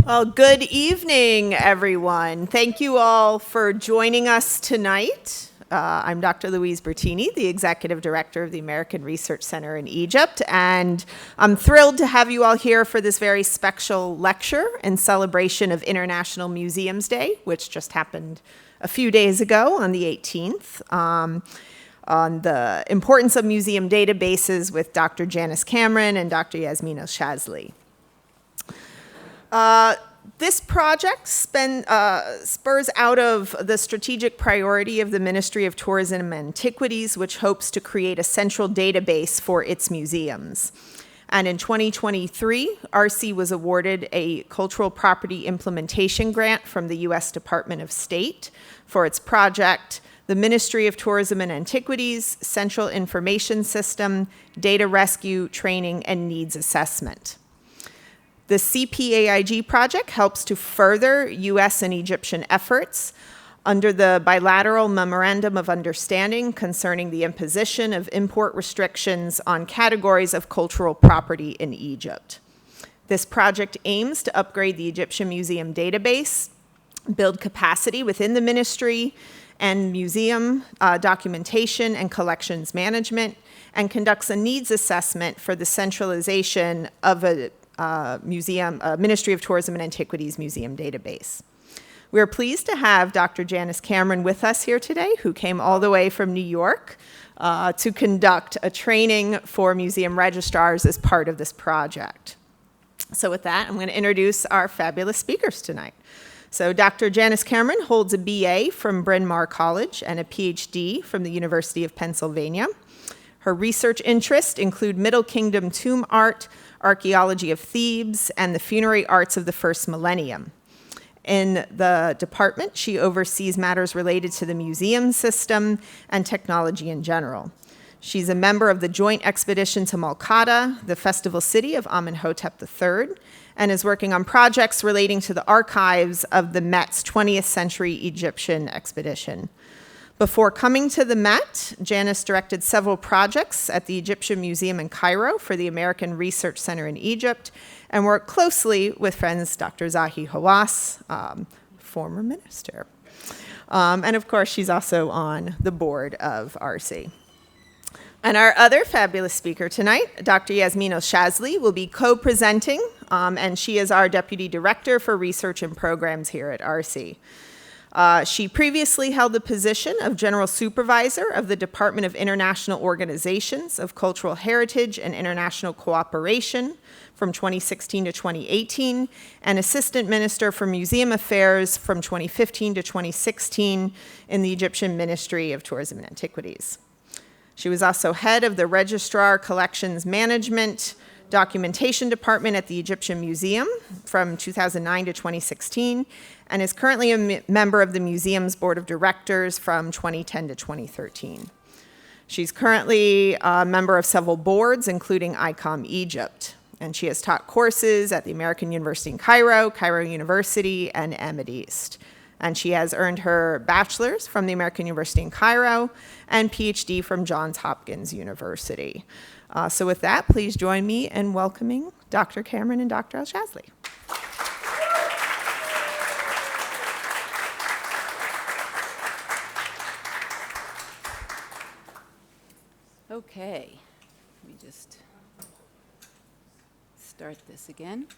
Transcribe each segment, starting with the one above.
Well, good evening, everyone. Thank you all for joining us tonight. I'm Dr. Louise Bertini, the Executive Director of the American Research Center in Egypt, and I'm thrilled to have you all here for this very special lecture in celebration of International Museums Day, which just happened a few days ago on the 18th, on the importance of museum databases with Dr. Janice Kamrin and Dr. Yasmin El Shazly. This project spurs out of the strategic priority of the Ministry of Tourism and Antiquities, which hopes to create a central database for its museums. And in 2023, RC was awarded a Cultural Property Implementation Grant from the U.S. Department of State for its project, the Ministry of Tourism and Antiquities, Central Information System, Data Rescue, Training, and Needs Assessment. The CPAIG project helps to further U.S. and Egyptian efforts under the bilateral Memorandum of Understanding concerning the imposition of import restrictions on categories of cultural property in Egypt. This project aims to upgrade the Egyptian Museum database, build capacity within the ministry and museum documentation and collections management, and conducts a needs assessment for the centralization of a Ministry of Tourism and Antiquities museum database. We are pleased to have Dr. Janice Kamrin with us here today, who came all the way from New York to conduct a training for museum registrars as part of this project. So with that, I'm going to introduce our fabulous speakers tonight. So Dr. Janice Kamrin holds a BA from Bryn Mawr College and a PhD from the University of Pennsylvania. Her research interests include Middle Kingdom tomb art, archaeology of Thebes, and the funerary arts of the first millennium. In the department, she oversees matters related to the museum system and technology in general. She's a member of the Joint Expedition to Malkata, the festival city of Amenhotep III, and is working on projects relating to the archives of the Met's 20th century Egyptian expedition. Before coming to the Met, Janice directed several projects at the Egyptian Museum in Cairo for the American Research Center in Egypt, and worked closely with friends Dr. Zahi Hawass, former minister. And of course, she's also on the board of RC. And our other fabulous speaker tonight, Dr. Yasmin El Shazly, will be co-presenting, and she is our Deputy Director for Research and Programs here at RC. She previously held the position of General Supervisor of the Department of International Organizations of Cultural Heritage and International Cooperation from 2016 to 2018, and Assistant Minister for Museum Affairs from 2015 to 2016 in the Egyptian Ministry of Tourism and Antiquities. She was also head of the Registrar Collections Management Documentation Department at the Egyptian Museum from 2009 to 2016, and is currently a member of the museum's board of directors from 2010 to 2013. She's currently a member of several boards, including ICOM Egypt, and she has taught courses at the American University in Cairo, Cairo University, and Ahmed East. And she has earned her bachelor's from the American University in Cairo and PhD from Johns Hopkins University. So with that, please join me in welcoming Dr. Kamrin and Dr. El Shazly. Okay, let me just start this again.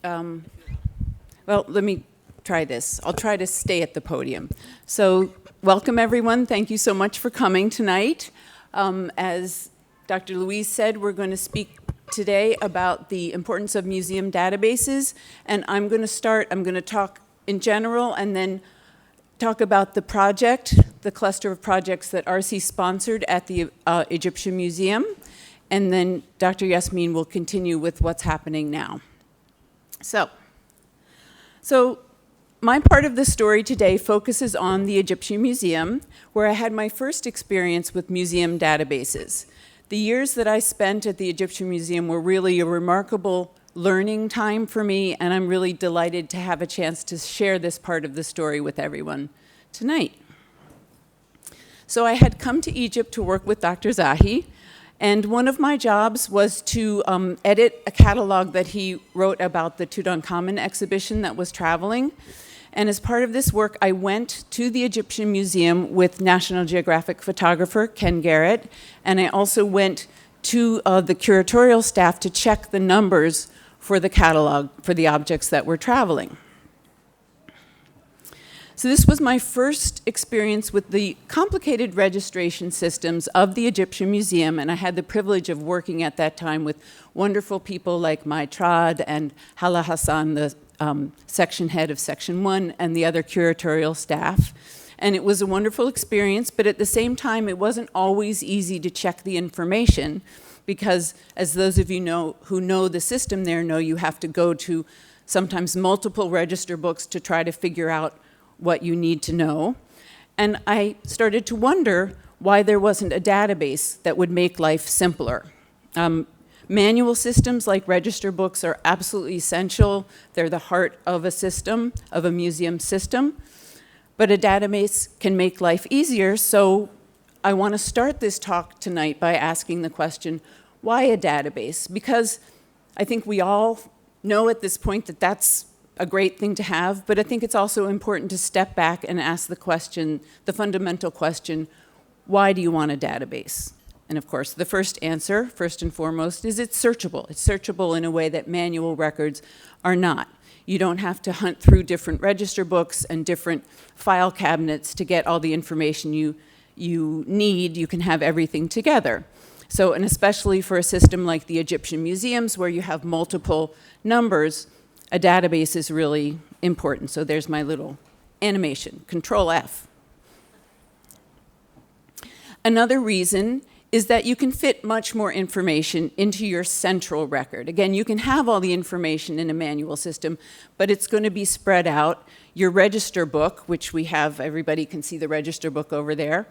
Well, let me try this. I'll try to stay at the podium. So welcome, everyone. Thank you so much for coming tonight. As Dr. Louise said, we're going to speak today about the importance of museum databases, and I'm going to talk in general and then talk about the project, the cluster of projects that RC sponsored at the Egyptian Museum, and then Dr. Yasmin will continue with what's happening now. So my part of the story today focuses on the Egyptian Museum, where I had my first experience with museum databases. The years that I spent at the Egyptian Museum were really a remarkable learning time for me, and I'm really delighted to have a chance to share this part of the story with everyone tonight. So I had come to Egypt to work with Dr. Zahi, And one of my jobs was to edit a catalog that he wrote about the Tutankhamun exhibition that was traveling. And as part of this work, I went to the Egyptian Museum with National Geographic photographer Ken Garrett, and I also went to the curatorial staff to check the numbers for the catalog for the objects that were traveling. So this was my first experience with the complicated registration systems of the Egyptian Museum, and I had the privilege of working at that time with wonderful people like Mai Trad and Hala Hassan, the section head of Section 1, and the other curatorial staff. And it was a wonderful experience, but at the same time, it wasn't always easy to check the information because, as those of you know who know the system there know, you have to go to sometimes multiple register books to try to figure out what you need to know. And I started to wonder why there wasn't a database that would make life simpler. Manual systems like register books are absolutely essential. They're the heart of a system, of a museum system. But a database can make life easier, so I want to start this talk tonight by asking the question, why a database? Because I think we all know at this point that that's a great thing to have, but I think it's also important to step back and ask the question, the fundamental question, why do you want a database? And of course, the first answer, first and foremost, is it's searchable. It's searchable in a way that manual records are not. You don't have to hunt through different register books and different file cabinets to get all the information you need. You can have everything together. So, and especially for a system like the Egyptian museums where you have multiple numbers, a database is really important. So there's my little animation, Control F. Another reason is that you can fit much more information into your central record. Again, you can have all the information in a manual system, but it's going to be spread out. Your register book, which we have, everybody can see the register book over there,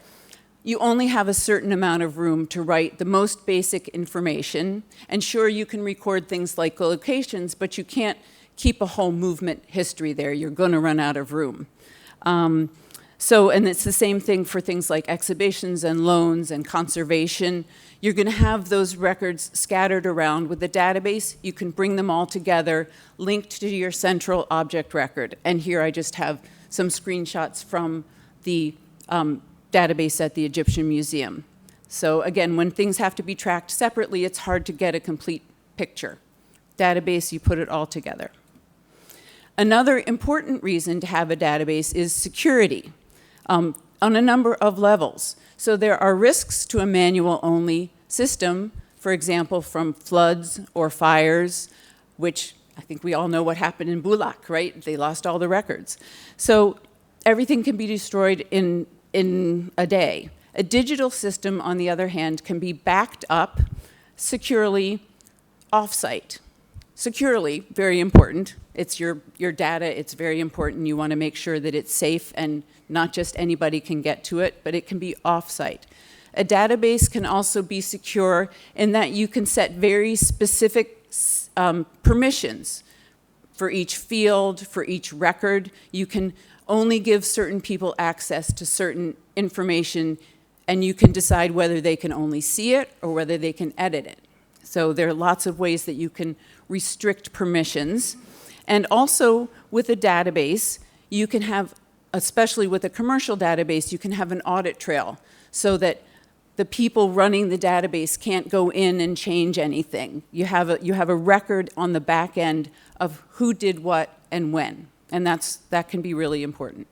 you only have a certain amount of room to write the most basic information. And sure, you can record things like locations, but you can't keep a whole movement history there. You're going to run out of room. And it's the same thing for things like exhibitions and loans and conservation. You're going to have those records scattered around. With the database, you can bring them all together, linked to your central object record. And here I just have some screenshots from the database at the Egyptian Museum. So again, when things have to be tracked separately, it's hard to get a complete picture. Database, you put it all together. Another important reason to have a database is security on a number of levels. So there are risks to a manual-only system, for example, from floods or fires, which I think we all know what happened in Bulak, right? They lost all the records. So everything can be destroyed in a day. A digital system, on the other hand, can be backed up securely off-site. Securely, very important. It's your data, it's very important. You want to make sure that it's safe and not just anybody can get to it, but it can be off-site. A database can also be secure in that you can set very specific permissions for each field, for each record. You can only give certain people access to certain information, and you can decide whether they can only see it or whether they can edit it. So there are lots of ways that you can restrict permissions. And also with a database, you can have, especially with a commercial database, you can have an audit trail so that the people running the database can't go in and change anything. You have a record on the back end of who did what and when, and that can be really important.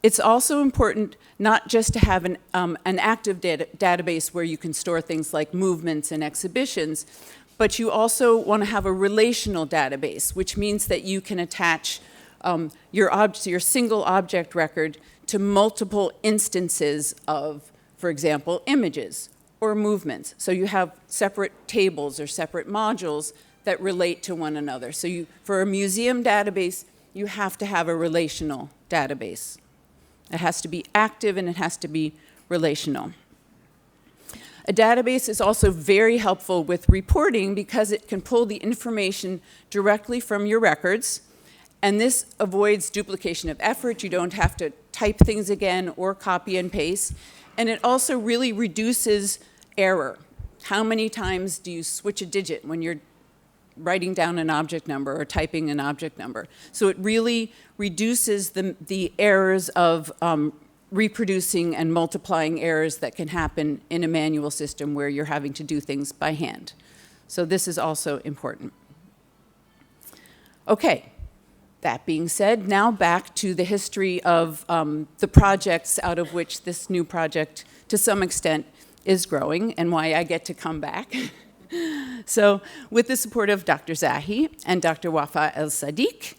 It's also important not just to have an active database where you can store things like movements and exhibitions, but you also want to have a relational database, which means that you can attach your single object record to multiple instances of, for example, images or movements. So you have separate tables or separate modules that relate to one another. So for a museum database, you have to have a relational database. It has to be active and it has to be relational. A database is also very helpful with reporting because it can pull the information directly from your records, and this avoids duplication of effort. You don't have to type things again or copy and paste, and it also really reduces error. How many times do you switch a digit when you're writing down an object number or typing an object number? So it really reduces the errors of reproducing and multiplying errors that can happen in a manual system where you're having to do things by hand. So this is also important. Okay, that being said, now back to the history of the projects out of which this new project, to some extent, is growing, and why I get to come back. So with the support of Dr. Zahi and Dr. Wafa El Sadiq,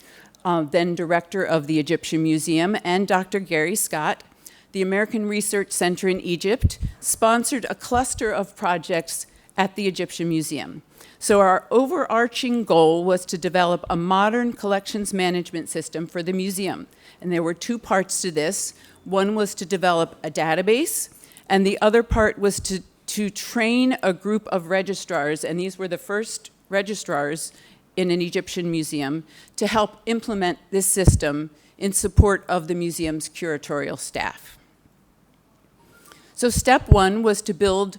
then director of the Egyptian Museum, and Dr. Gary Scott, the American Research Center in Egypt sponsored a cluster of projects at the Egyptian Museum. So our overarching goal was to develop a modern collections management system for the museum. And there were two parts to this. One was to develop a database, and the other part was to train a group of registrars, and these were the first registrars in an Egyptian museum, to help implement this system in support of the museum's curatorial staff. So step one was to build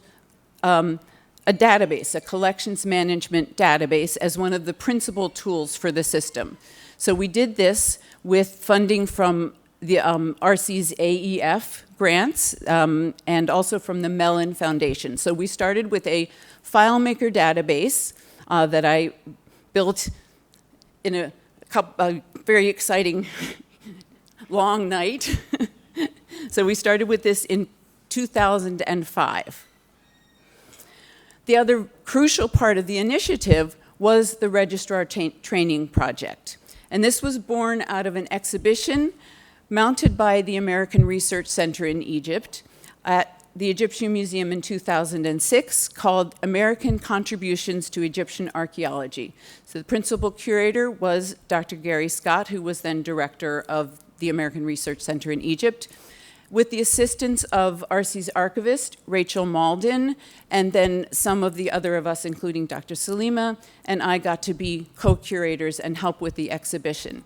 a database, a collections management database, as one of the principal tools for the system. So we did this with funding from the RC's AEF grants and also from the Mellon Foundation. So we started with a FileMaker database that I built in a very exciting long night. So we started with this in 2005. The other crucial part of the initiative was the registrar training project. And this was born out of an exhibition mounted by the American Research Center in Egypt at the Egyptian Museum in 2006, called American Contributions to Egyptian Archaeology. So the principal curator was Dr. Gary Scott, who was then director of the American Research Center in Egypt, with the assistance of RC's archivist, Rachel Malden, and then some of the other of us, including Dr. Salima, and I got to be co-curators and help with the exhibition.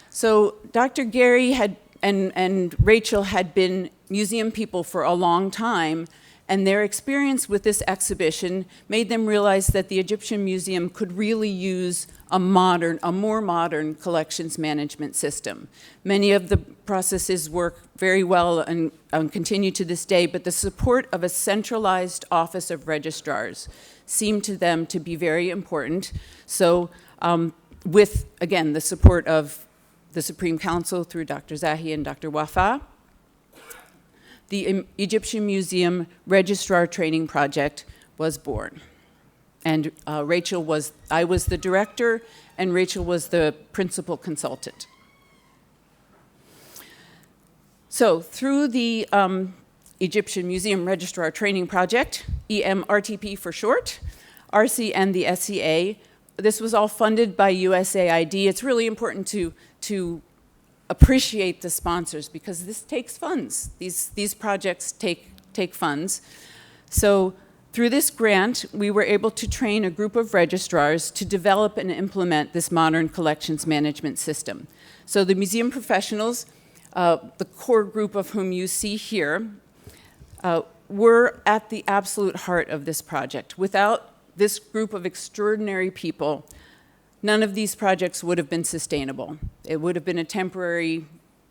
So Dr. Gary and Rachel had been museum people for a long time, and their experience with this exhibition made them realize that the Egyptian Museum could really use a more modern collections management system. Many of the processes work very well and continue to this day, but the support of a centralized office of registrars seemed to them to be very important. So with, again, the support of the Supreme Council through Dr. Zahi and Dr. Wafa, the Egyptian Museum Registrar Training Project was born. And I was the director, and Rachel was the principal consultant. So through the Egyptian Museum Registrar Training Project, EMRTP for short, RC and the SCA, this was all funded by USAID. It's really important to appreciate the sponsors, because this takes funds. These projects take funds. So through this grant, we were able to train a group of registrars to develop and implement this modern collections management system. So the museum professionals, the core group of whom you see here, were at the absolute heart of this project. Without this group of extraordinary people, none of these projects would have been sustainable. It would have been a temporary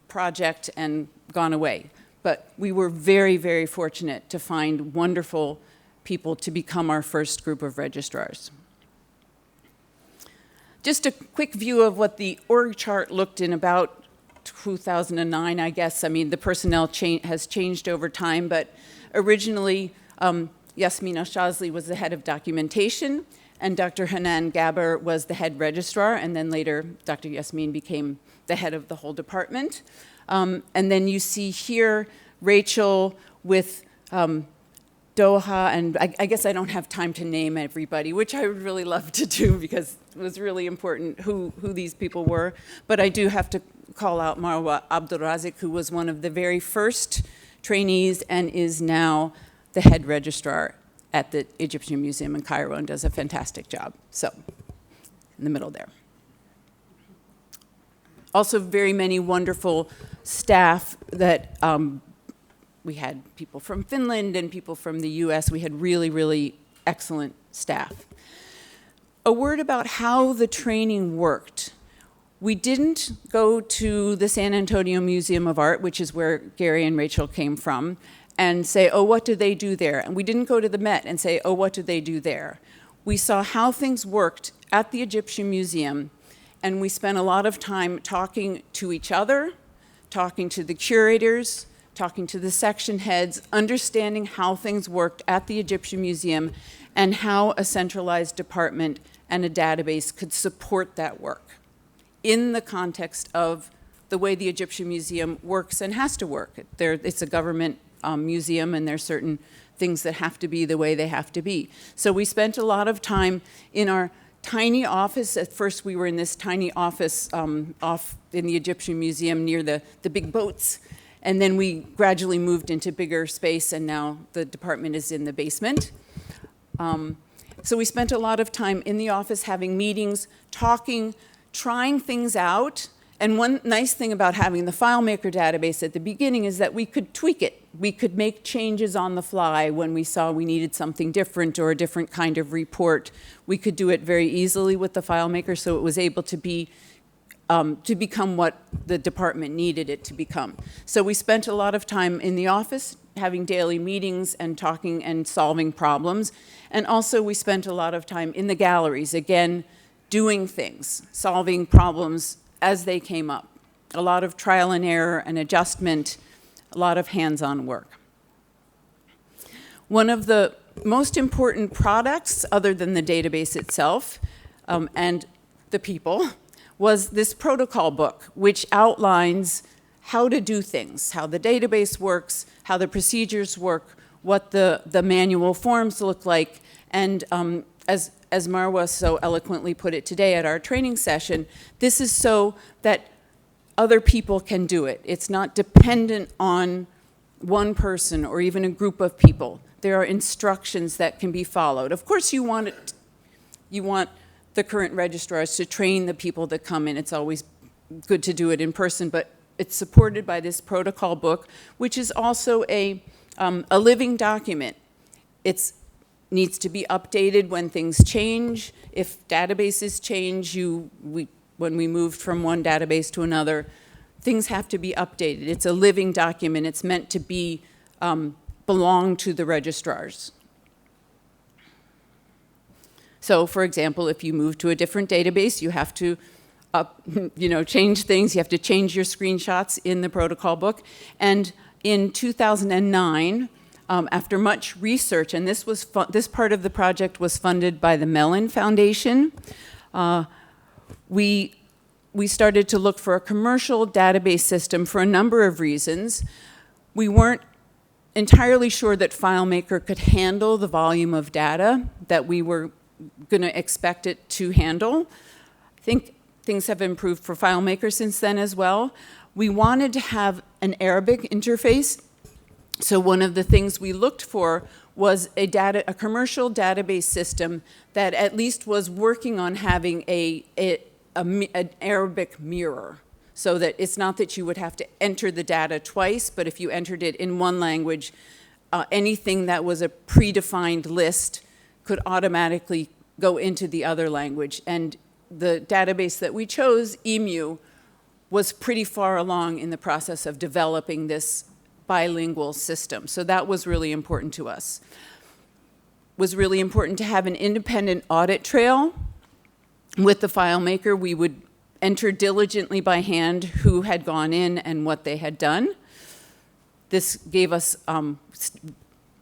project and gone away. But we were very, very fortunate to find wonderful people to become our first group of registrars. Just a quick view of what the org chart looked in about 2009, I guess. I mean, the personnel has changed over time, but originally, Yasmin El Shazly was the head of documentation, and Dr. Hanan Gaber was the head registrar, and then later Dr. Yasmin became the head of the whole department. And then you see here Rachel with Doha, and I guess I don't have time to name everybody, which I would really love to do because it was really important who these people were. But I do have to call out Marwa Abdulrazik, who was one of the very first trainees and is now the head registrar at the Egyptian Museum in Cairo and does a fantastic job. So, in the middle there. Also very many wonderful staff that we had people from Finland and people from the US. We had really, really excellent staff. A word about how the training worked. We didn't go to the San Antonio Museum of Art, which is where Gary and Rachel came from, and say, oh, what do they do there? And we didn't go to the Met and say, oh, what do they do there? We saw how things worked at the Egyptian Museum, and we spent a lot of time talking to each other, talking to the curators, talking to the section heads, understanding how things worked at the Egyptian Museum and how a centralized department and a database could support that work in the context of the way the Egyptian Museum works and has to work. It's a government museum, and there's certain things that have to be the way they have to be. So we spent a lot of time in our tiny office. At first, we were in this tiny office off in the Egyptian Museum near the big boats. And then we gradually moved into bigger space, and now the department is in the basement. So we spent a lot of time in the office having meetings, talking, trying things out. And one nice thing about having the FileMaker database at the beginning is that we could tweak it. We could make changes on the fly when we saw we needed something different or a different kind of report. We could do it very easily with the FileMaker, so it was able to be to become what the department needed it to become. So we spent a lot of time in the office having daily meetings and talking and solving problems. And also we spent a lot of time in the galleries, again, doing things, solving problems as they came up. A lot of trial and error and adjustment, a lot of hands-on work. One of the most important products, other than the database itself and the people, was this protocol book, which outlines how to do things, how the database works, how the procedures work, what the manual forms look like. And as Marwa so eloquently put it today at our training session, this is so that other people can do it. It's not dependent on one person or even a group of people. There are instructions that can be followed. Of course, you want the current registrars to train the people that come in. It's always good to do it in person, but it's supported by this protocol book, which is also a living document. It needs to be updated when things change. If databases change, when we moved from one database to another, things have to be updated. It's a living document. It's meant to be belong to the registrars. So, for example, if you move to a different database, you have to change things. You have to change your screenshots in the protocol book. And in 2009, after much research, and this part of the project was funded by the Mellon Foundation, we started to look for a commercial database system for a number of reasons. We weren't entirely sure that FileMaker could handle the volume of data that we were going to expect it to handle. I think things have improved for FileMaker since then as well. We wanted to have an Arabic interface. So one of the things we looked for was a commercial database system that at least was working on having an Arabic mirror, so that it's not that you would have to enter the data twice, but if you entered it in one language, anything that was a predefined list could automatically go into the other language. And the database that we chose, EMU, was pretty far along in the process of developing this bilingual system. So that was really important to us. It was really important to have an independent audit trail. With the FileMaker, we would enter diligently by hand who had gone in and what they had done. This gave us,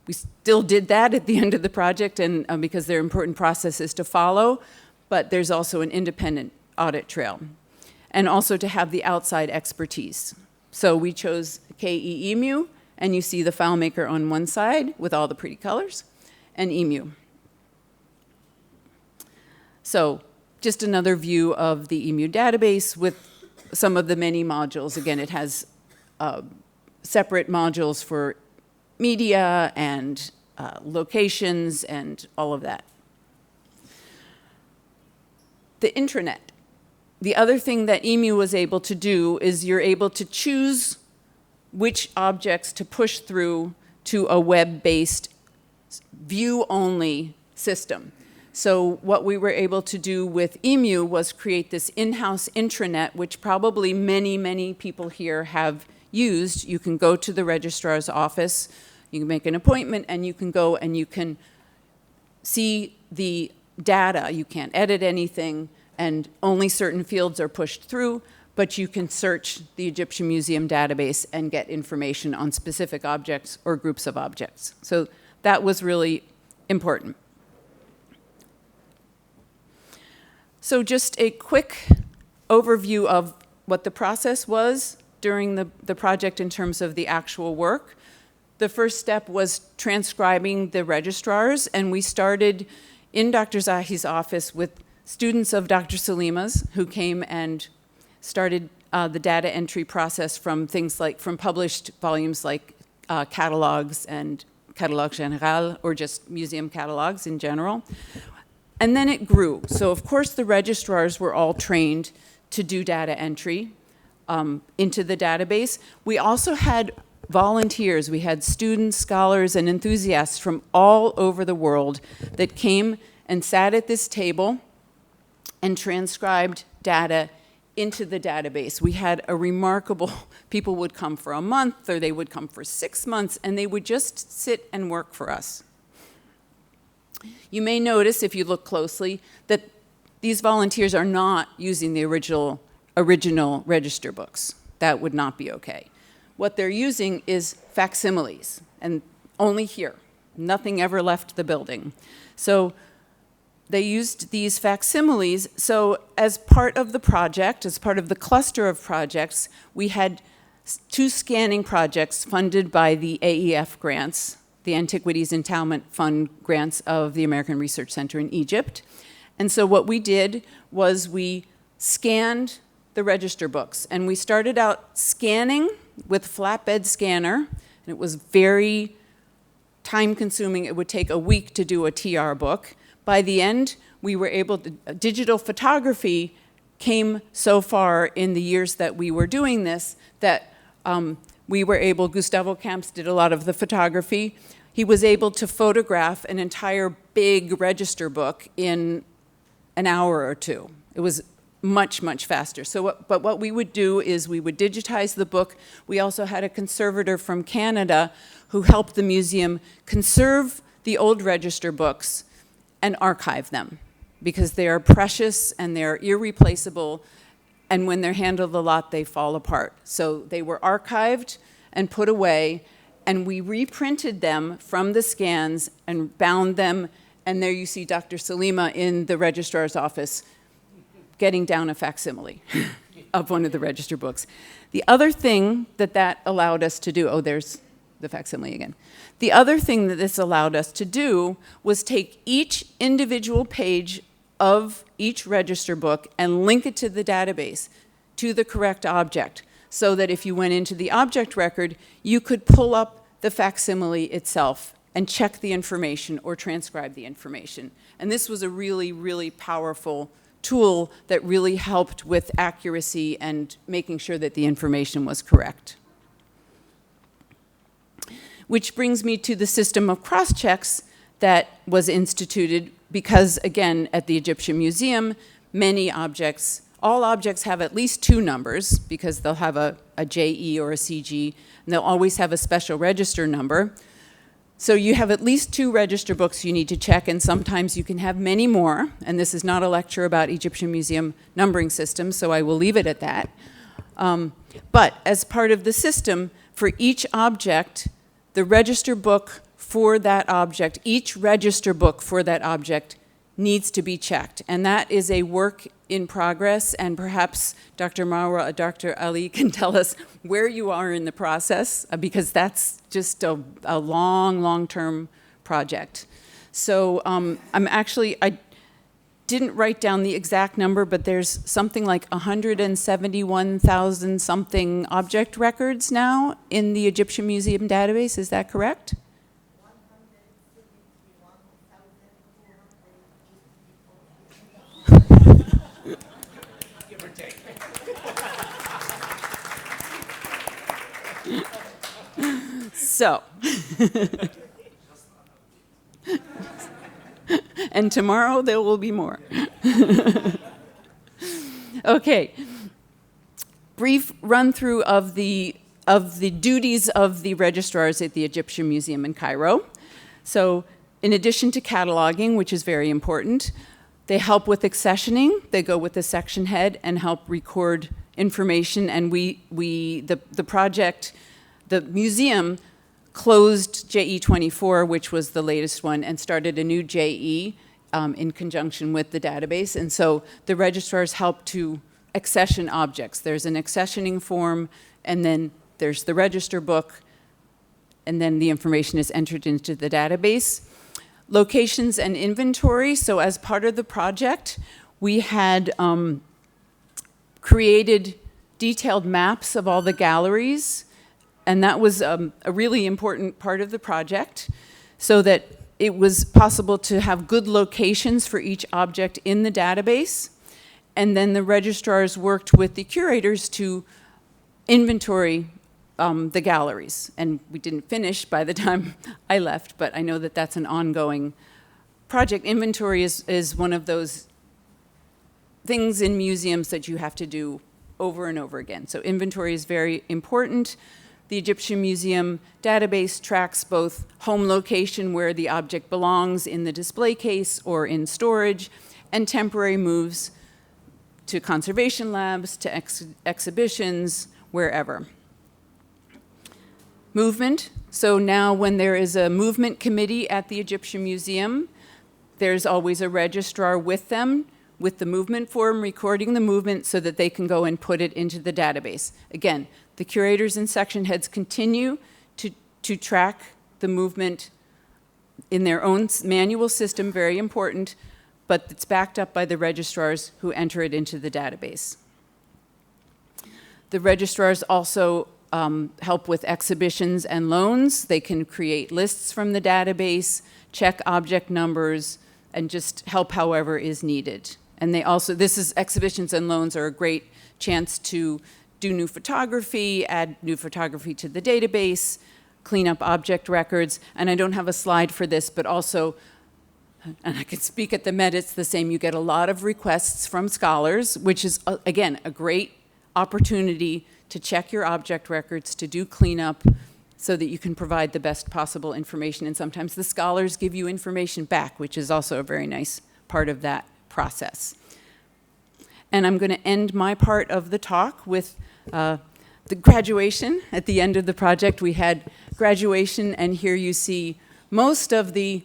we still did that at the end of the project, and because there are important processes to follow, but there's also an independent audit trail. And also to have the outside expertise. So we chose KE-EMU, and you see the FileMaker on one side with all the pretty colors, and EMU. So just another view of the EMU database with some of the many modules. Again, it has separate modules for media and locations and all of that. The intranet. The other thing that EMU was able to do is you're able to choose which objects to push through to a web-based view-only system. So what we were able to do with EMU was create this in-house intranet, which probably many, many people here have used. You can go to the registrar's office, you can make an appointment, and you can go and you can see the data. You can't edit anything, and only certain fields are pushed through, but you can search the Egyptian Museum database and get information on specific objects or groups of objects. So that was really important. So just a quick overview of what the process was during the project in terms of the actual work. The first step was transcribing the registrars, and we started in Dr. Zahi's office with students of Dr. Salima's who came and started the data entry process from things like, from published volumes like catalogs and catalogue général, or just museum catalogs in general. And then it grew. So of course the registrars were all trained to do data entry into the database. We also had volunteers. We had students, scholars, and enthusiasts from all over the world that came and sat at this table and transcribed data into the database. We had a remarkable, people would come for a month, or they would come for 6 months, and they would just sit and work for us. You may notice, if you look closely, that these volunteers are not using the original register books. That would not be okay. What they're using is facsimiles, and only here. Nothing ever left the building. So they used these facsimiles. So as part of the project, as part of the cluster of projects, we had 2 scanning projects funded by the AEF grants, the Antiquities Endowment Fund grants of the American Research Center in Egypt. And so what we did was we scanned the register books, and we started out scanning with flatbed scanner, and it was very time-consuming. It would take a week to do a TR book. By the end, we were able to, digital photography came so far in the years that we were doing this that we were able, Gustavo Camps did a lot of the photography. He was able to photograph an entire big register book in an hour or 2. It was much, much faster. So, but what we would do is we would digitize the book. We also had a conservator from Canada who helped the museum conserve the old register books and archive them, because they are precious and they're irreplaceable, and when they're handled a lot, they fall apart. So they were archived and put away, and we reprinted them from the scans and bound them, and there you see Dr. Salima in the registrar's office getting down a facsimile of one of the register books. The other thing that allowed us to do, oh, there's the facsimile again. The other thing that this allowed us to do was take each individual page of each register book and link it to the database, to the correct object, so that if you went into the object record, you could pull up the facsimile itself and check the information or transcribe the information. And this was a really, really powerful tool that really helped with accuracy and making sure that the information was correct. Which brings me to the system of cross-checks that was instituted because, again, at the Egyptian Museum, many objects, all objects have at least 2 numbers because they'll have a JE or a CG, and they'll always have a special register number. So you have at least 2 register books you need to check, and sometimes you can have many more, and this is not a lecture about Egyptian Museum numbering systems, so I will leave it at that. But as part of the system, for each object, the register book for that object, each register book for that object needs to be checked. And that is a work in progress, and perhaps Dr. Marwa, Dr. Ali can tell us where you are in the process, because that's just a long, long-term project. So I didn't write down the exact number, but there's something like 171,000 something object records now in the Egyptian Museum database. Is that correct? Give or take. So, and tomorrow there will be more. Okay, brief run through of the duties of the registrars at the Egyptian Museum in Cairo. So, in addition to cataloging, which is very important, they help with accessioning. They go with the section head and help record information. And the project, the museum closed JE24, which was the latest one, and started a new JE in conjunction with the database. And so the registrars help to accession objects. There's an accessioning form, and then there's the register book, and then the information is entered into the database. Locations and inventory. So as part of the project, we had created detailed maps of all the galleries, and that was a really important part of the project, so that it was possible to have good locations for each object in the database. And then the registrars worked with the curators to inventory the galleries. And we didn't finish by the time I left, but I know that that's an ongoing project. Inventory is one of those things in museums that you have to do over and over again. So inventory is very important. The Egyptian Museum database tracks both home location, where the object belongs in the display case or in storage, and temporary moves to conservation labs, to exhibitions, wherever. Movement. So now when there is a movement committee at the Egyptian Museum, there's always a registrar with them, with the movement form, recording the movement so that they can go and put it into the database. Again, the curators and section heads continue to track the movement in their own manual system, very important, but it's backed up by the registrars who enter it into the database. The registrars also help with exhibitions and loans. They can create lists from the database, check object numbers, and just help however is needed. And they also, exhibitions and loans are a great chance to do new photography, add new photography to the database, clean up object records. And I don't have a slide for this, but also, and I could speak at the Met, it's the same. You get a lot of requests from scholars, which is, again, a great opportunity to check your object records, to do cleanup, so that you can provide the best possible information. And sometimes the scholars give you information back, which is also a very nice part of that process. And I'm going to end my part of the talk with the graduation. At the end of the project, we had graduation, and here you see most of the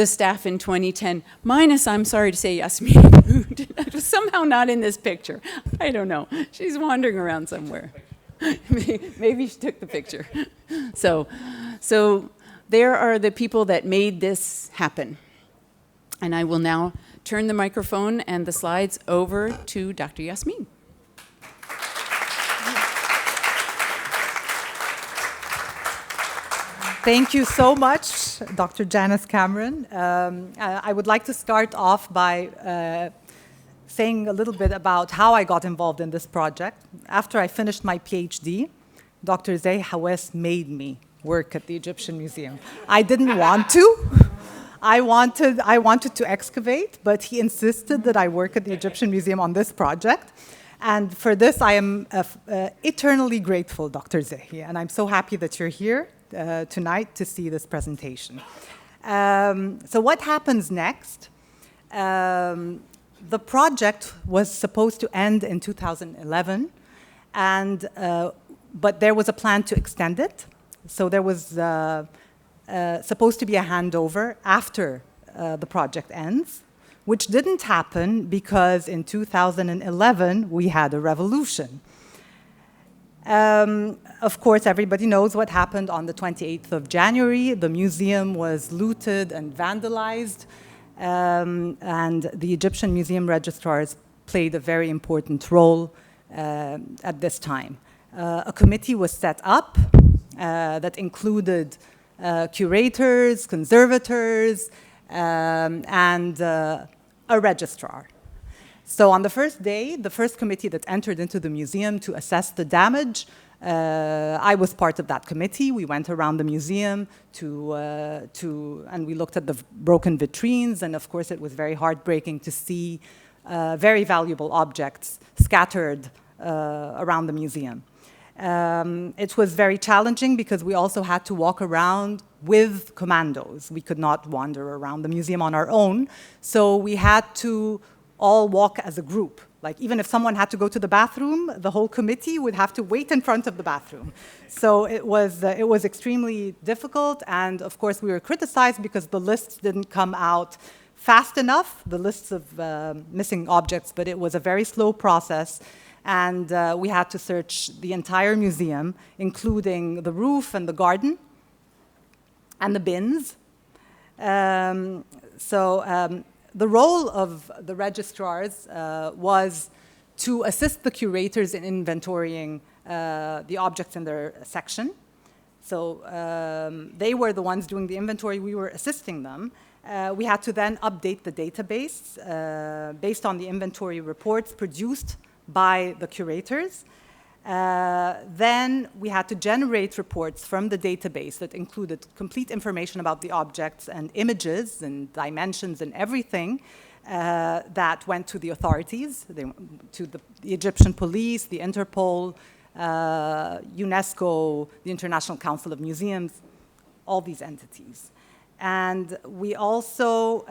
staff in 2010, minus, I'm sorry to say, Yasmin, who was somehow not in this picture. I don't know. She's wandering around somewhere. Maybe she took the picture. So there are the people that made this happen. And I will now turn the microphone and the slides over to Dr. Yasmin. Thank you so much, Dr. Janice Kamrin. I would like to start off by saying a little bit about how I got involved in this project. After I finished my PhD, Dr. Zay Hawes made me work at the Egyptian Museum. I didn't want to. I wanted to excavate, but he insisted that I work at the Egyptian Museum on this project. And for this, I am eternally grateful, Dr. Zay. And I'm so happy that you're here tonight to see this presentation. So what happens next? The project was supposed to end in 2011, but there was a plan to extend it. So there was supposed to be a handover after the project ends, which didn't happen because in 2011 we had a revolution. Of course, everybody knows what happened on the 28th of January. The museum was looted and vandalized, and the Egyptian museum registrars played a very important role at this time. A committee was set up that included curators, conservators, and a registrar. So on the first day, the first committee that entered into the museum to assess the damage I was part of that committee. We went around the museum and we looked at the broken vitrines, and of course it was very heartbreaking to see very valuable objects scattered around the museum. It was very challenging because we also had to walk around with commandos. We could not wander around the museum on our own, so we had to all walk as a group. Like, even if someone had to go to the bathroom, the whole committee would have to wait in front of the bathroom. So it was extremely difficult, and of course we were criticized because the lists didn't come out fast enough, the lists of missing objects, but it was a very slow process, and we had to search the entire museum, including the roof and the garden, and the bins. The role of the registrars was to assist the curators in inventorying the objects in their section. So they were the ones doing the inventory, we were assisting them. We had to then update the database based on the inventory reports produced by the curators. Then we had to generate reports from the database that included complete information about the objects and images and dimensions and everything that went to the authorities, to the Egyptian police, the Interpol, UNESCO, the International Council of Museums, all these entities. And we also,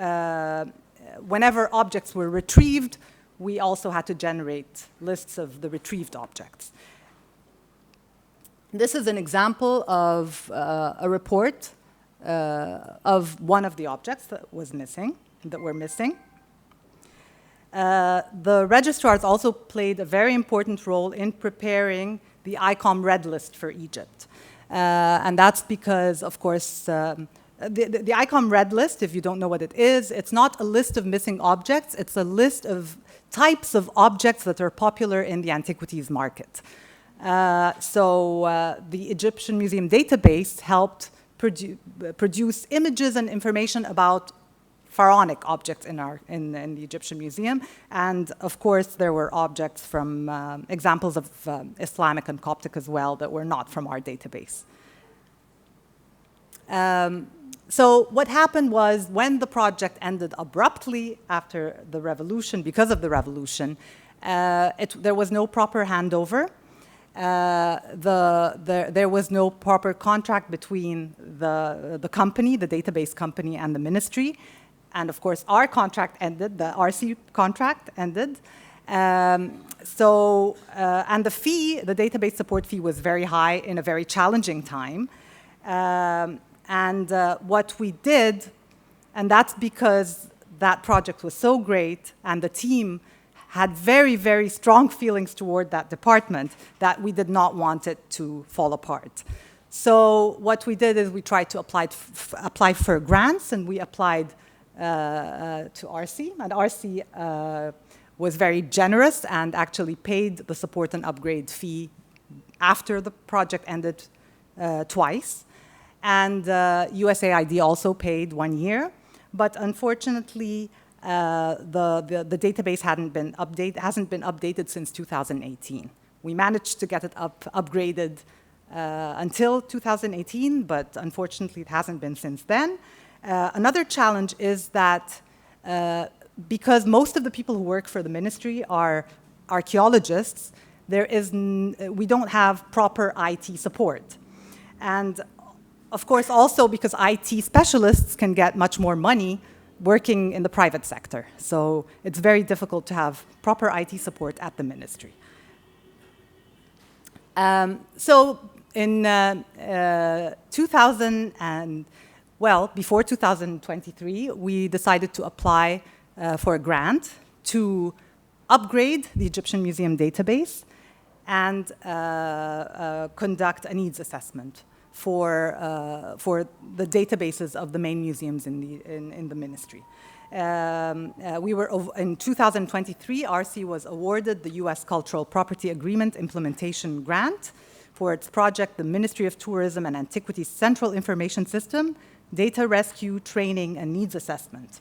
whenever objects were retrieved, we also had to generate lists of the retrieved objects. This is an example of a report of one of the objects that were missing. The registrars also played a very important role in preparing the ICOM Red List for Egypt. And that's because, of course, the ICOM Red List, if you don't know what it is, it's not a list of missing objects, it's a list of types of objects that are popular in the antiquities market. The Egyptian Museum database helped produce images and information about pharaonic objects in the Egyptian Museum. And of course, there were objects from examples of Islamic and Coptic as well that were not from our database. So what happened was, when the project ended abruptly after the revolution, because of the revolution, there was no proper handover. There was no proper contract between the company, the database company, and the ministry. And of course, our contract ended, the RC contract ended. And the fee, the database support fee, was very high in a very challenging time. What we did, and that's because that project was so great and the team had very, very strong feelings toward that department, that we did not want it to fall apart. So what we did is we tried to apply for grants, and we applied to RC, and RC was very generous and actually paid the support and upgrade fee after the project ended twice. And USAID also paid 1 year, but unfortunately, the database hasn't been updated since 2018. We managed to get it upgraded until 2018, but unfortunately it hasn't been since then. Another challenge is that because most of the people who work for the ministry are archaeologists, we don't have proper IT support. And of course, also because IT specialists can get much more money working in the private sector. So it's very difficult to have proper IT support at the ministry. Before 2023, we decided to apply for a grant to upgrade the Egyptian Museum database and conduct a needs assessment for the databases of the main museums in the ministry. In 2023, RC was awarded the U.S. Cultural Property Agreement Implementation Grant for its project, the Ministry of Tourism and Antiquities Central Information System, Data Rescue, Training, and Needs Assessment.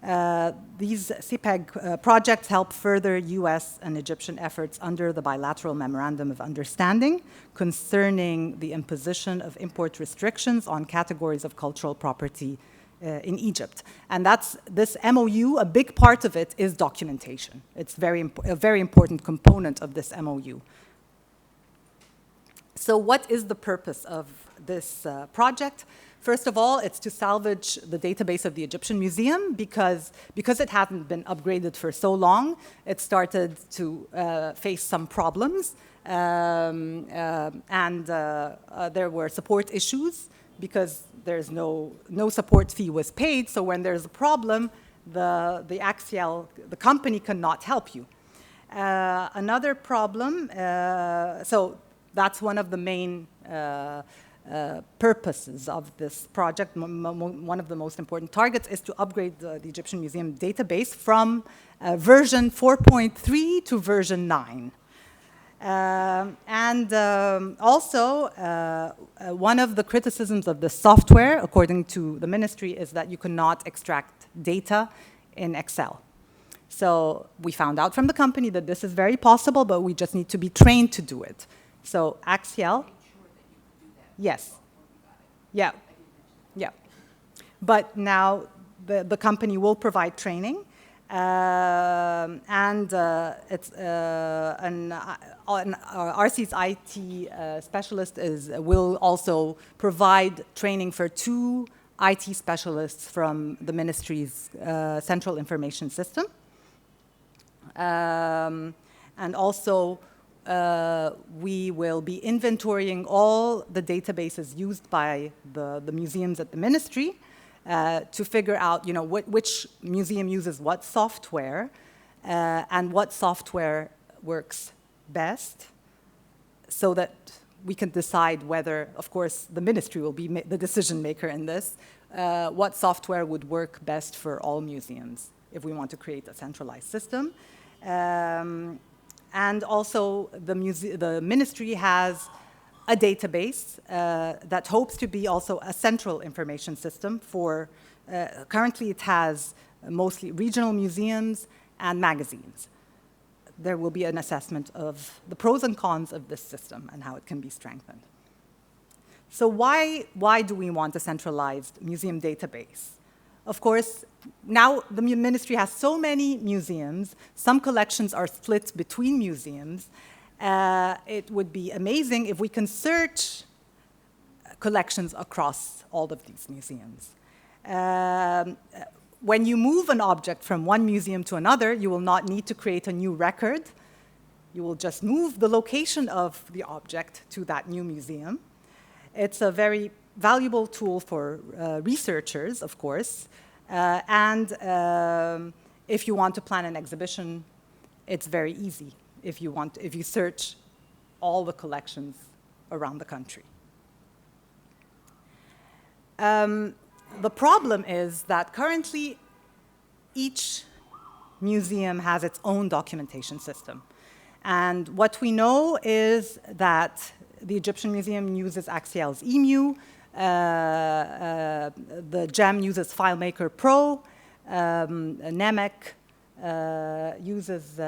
These CPEG projects help further US and Egyptian efforts under the bilateral memorandum of understanding concerning the imposition of import restrictions on categories of cultural property in Egypt. And that's this MOU, a big part of it is documentation. It's a very important component of this MOU. So what is the purpose of this project? First of all, it's to salvage the database of the Egyptian Museum because it hadn't been upgraded for so long. It started to face some problems, and there were support issues because there's no support fee was paid. So when there's a problem, the Axial, the company, cannot help you. Another problem, so that's one of the main purposes of this project. One of the most important targets is to upgrade the Egyptian Museum database from version 4.3 to version 9. Also, one of the criticisms of the software, according to the ministry, is that you cannot extract data in Excel. So we found out from the company that this is very possible, but we just need to be trained to do it. So Axial. Yes. Yeah. Yeah. But now the company will provide training, and it's RC's IT specialist will also provide training for 2 IT specialists from the ministry's central information system, and also. We will be inventorying all the databases used by the museums at the ministry to figure out, which museum uses what software and what software works best, so that we can decide whether, of course, the ministry will be the decision maker in this, what software would work best for all museums if we want to create a centralized system. And also, the ministry has a database that hopes to be also a central information system for, currently it has mostly regional museums and magazines. There will be an assessment of the pros and cons of this system and how it can be strengthened. So why do we want a centralized museum database? Of course, now the ministry has so many museums, some collections are split between museums. It would be amazing if we can search collections across all of these museums. When you move an object from one museum to another, you will not need to create a new record. You will just move the location of the object to that new museum. It's a very valuable tool for researchers, of course, and if you want to plan an exhibition, it's very easy if you search all the collections around the country. The problem is that currently each museum has its own documentation system. And what we know is that the Egyptian Museum uses Axial's EMU, the GEM uses FileMaker Pro, NEMEC uses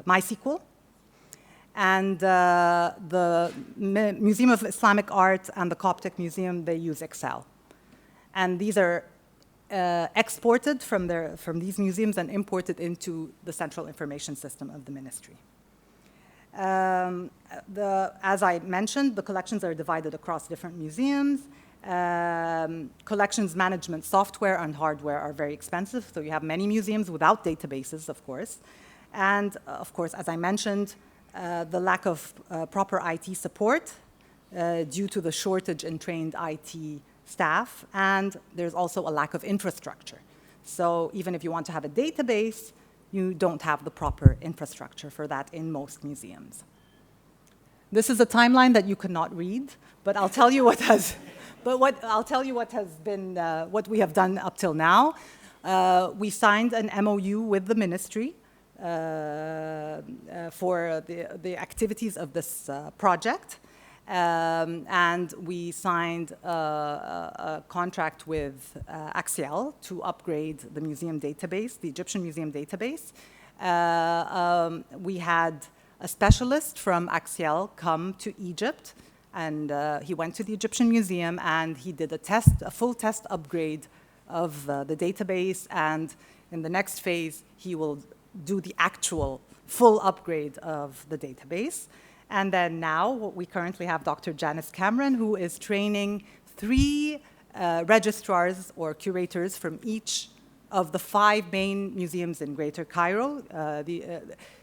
MySQL, and the Museum of Islamic Art and the Coptic Museum, they use Excel. And these are exported from these museums and imported into the central information system of the ministry. As I mentioned, the collections are divided across different museums. Collections management software and hardware are very expensive, so you have many museums without databases, of course. And of course, as I mentioned, the lack of proper IT support due to the shortage in trained IT staff, and there's also a lack of infrastructure. So even if you want to have a database, you don't have the proper infrastructure for that in most museums. This is a timeline that you cannot read, but I'll tell you what has, been, what we have done up till now. We signed an MOU with the ministry for the activities of this project. And we signed a contract with Axial to upgrade the museum database, the Egyptian museum database. We had a specialist from Axial come to Egypt, and he went to the Egyptian Museum and he did a full test upgrade of the database, and in the next phase he will do the actual full upgrade of the database. And then now we currently have Dr. Janice Kamrin, who is training 3 registrars or curators from each of the 5 main museums in Greater Cairo.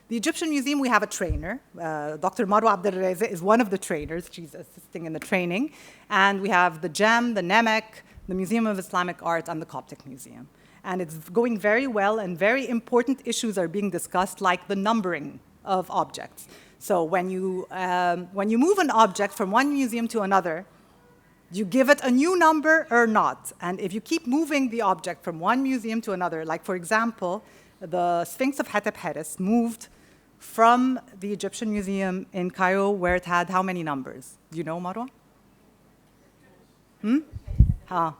The Egyptian Museum, we have a trainer. Dr. Marwa Abdelreza is one of the trainers. She's assisting in the training. And we have the GEM, the NEMEC, the Museum of Islamic Art, and the Coptic Museum. And it's going very well, and very important issues are being discussed, like the numbering of objects. So when you move an object from one museum to another, you give it a new number or not. And if you keep moving the object from one museum to another, like for example, the Sphinx of Hatshepsut moved from the Egyptian Museum in Cairo, where it had how many numbers? Do you know, Marwa?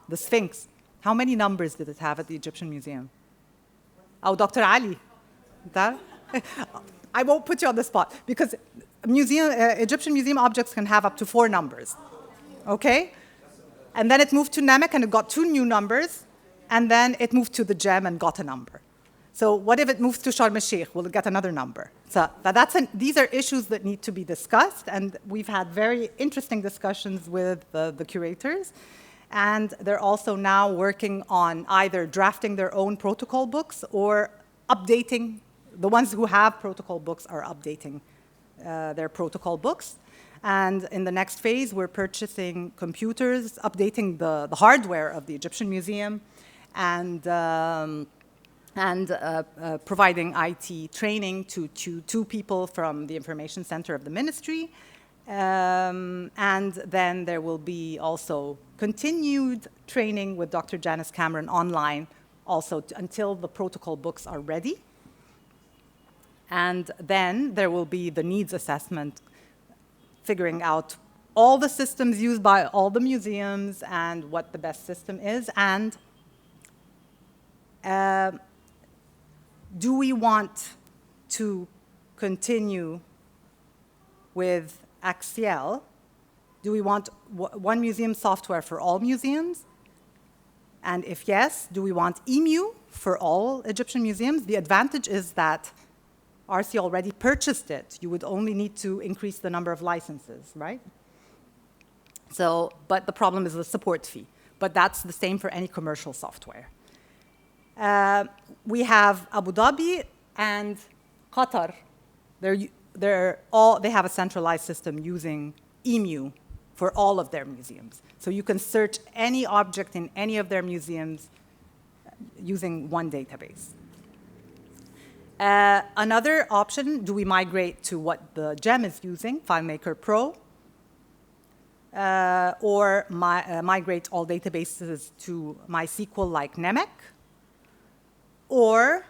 The Sphinx. How many numbers did it have at the Egyptian Museum? Oh, Dr. Ali. That? I won't put you on the spot, because Egyptian museum objects can have up to 4 numbers, okay? And then it moved to Namek and it got 2 new numbers, and then it moved to the GEM and got a number. So what if it moves to Sharm el-Sheikh? Will it get another number? So these are issues that need to be discussed, and we've had very interesting discussions with the curators. And they're also now working on either drafting their own protocol books or updating. The ones who have protocol books are updating their protocol books. And in the next phase, we're purchasing computers, updating the hardware of the Egyptian Museum, and providing IT training to 2 people from the information center of the ministry. And then there will be also continued training with Dr. Janice Kamrin online, also until the protocol books are ready. And then there will be the needs assessment, figuring out all the systems used by all the museums and what the best system is. And do we want to continue with Axial? Do we want one museum software for all museums? And if yes, do we want EMU for all Egyptian museums? The advantage is that RC already purchased it. You would only need to increase the number of licenses, right? So, but the problem is the support fee. But that's the same for any commercial software. We have Abu Dhabi and Qatar. They have a centralized system using EMU for all of their museums. So you can search any object in any of their museums using one database. Another option, do we migrate to what the GEM is using, FileMaker Pro, or migrate all databases to MySQL like NEMEC, or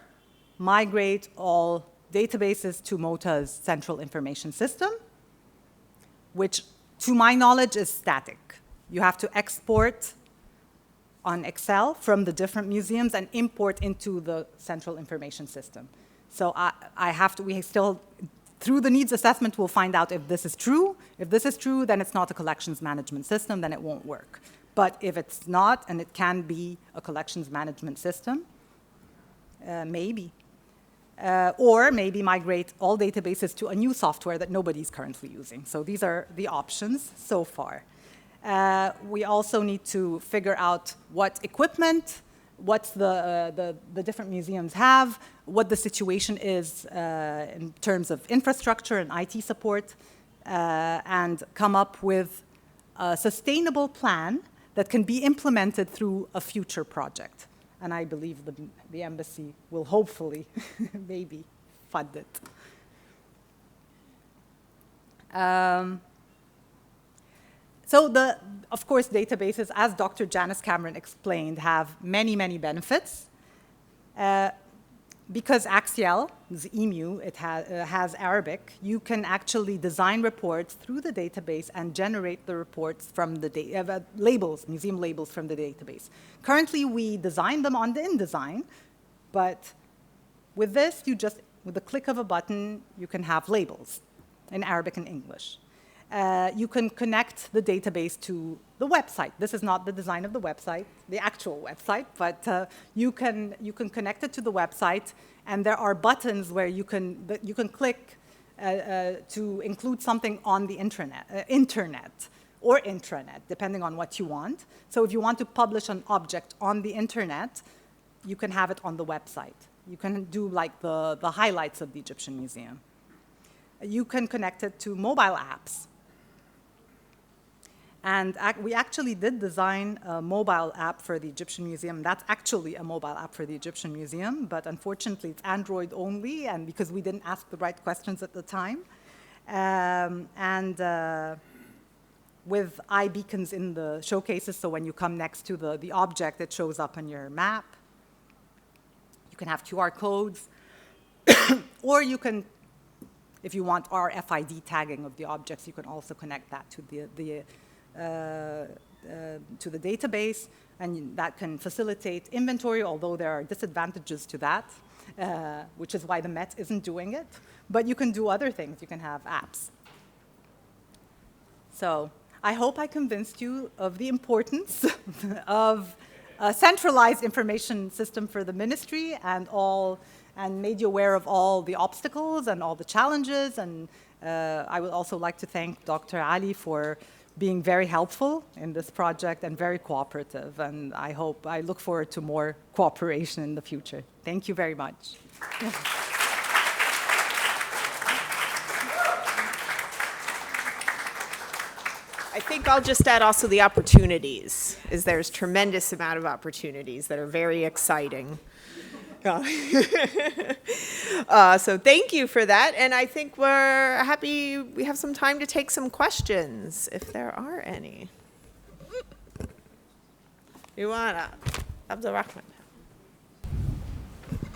migrate all databases to MOTA's central information system, which, to my knowledge, is static. You have to export on Excel from the different museums and import into the central information system. So we still, through the needs assessment, we'll find out if this is true. If this is true, then it's not a collections management system, then it won't work. But if it's not, and it can be a collections management system, maybe. Or maybe migrate all databases to a new software that nobody's currently using. So these are the options so far. We also need to figure out what equipment, what the different museums have, what the situation is in terms of infrastructure and IT support, and come up with a sustainable plan that can be implemented through a future project. And I believe the embassy will hopefully maybe fund it. So of course, databases, as Dr. Janice Kamrin explained, have many, many benefits. because Axial is EMU, it has Arabic, you can actually design reports through the database and generate the reports from the labels, museum labels from the database. Currently, we design them on the InDesign, but with this, with the click of a button, you can have labels in Arabic and English. You can connect the database to the website. This is not the design of the website, the actual website, but you can connect it to the website, and there are buttons where you can click to include something on the internet or intranet, depending on what you want. So if you want to publish an object on the internet, you can have it on the website. You can do like the highlights of the Egyptian Museum. You can connect it to mobile apps. And we actually did design a mobile app for the Egyptian Museum. That's actually a mobile app for the Egyptian Museum, but unfortunately it's Android only, and because we didn't ask the right questions at the time. With iBeacons in the showcases, so when you come next to the object, it shows up on your map. You can have QR codes, or you can, if you want RFID tagging of the objects, you can also connect that to the database, and that can facilitate inventory, although there are disadvantages to that, which is why the Met isn't doing it. But you can do other things. You can have apps. So I hope I convinced you of the importance of a centralized information system for the ministry and made you aware of all the obstacles and all the challenges. And I would also like to thank Dr. Ali for being very helpful in this project and very cooperative. And I look forward to more cooperation in the future. Thank you very much. I think I'll just add also the opportunities, is there's tremendous amount of opportunities that are very exciting. So thank you for that, and I think we're happy we have some time to take some questions, if there are any. You wanna, Abdulrahman?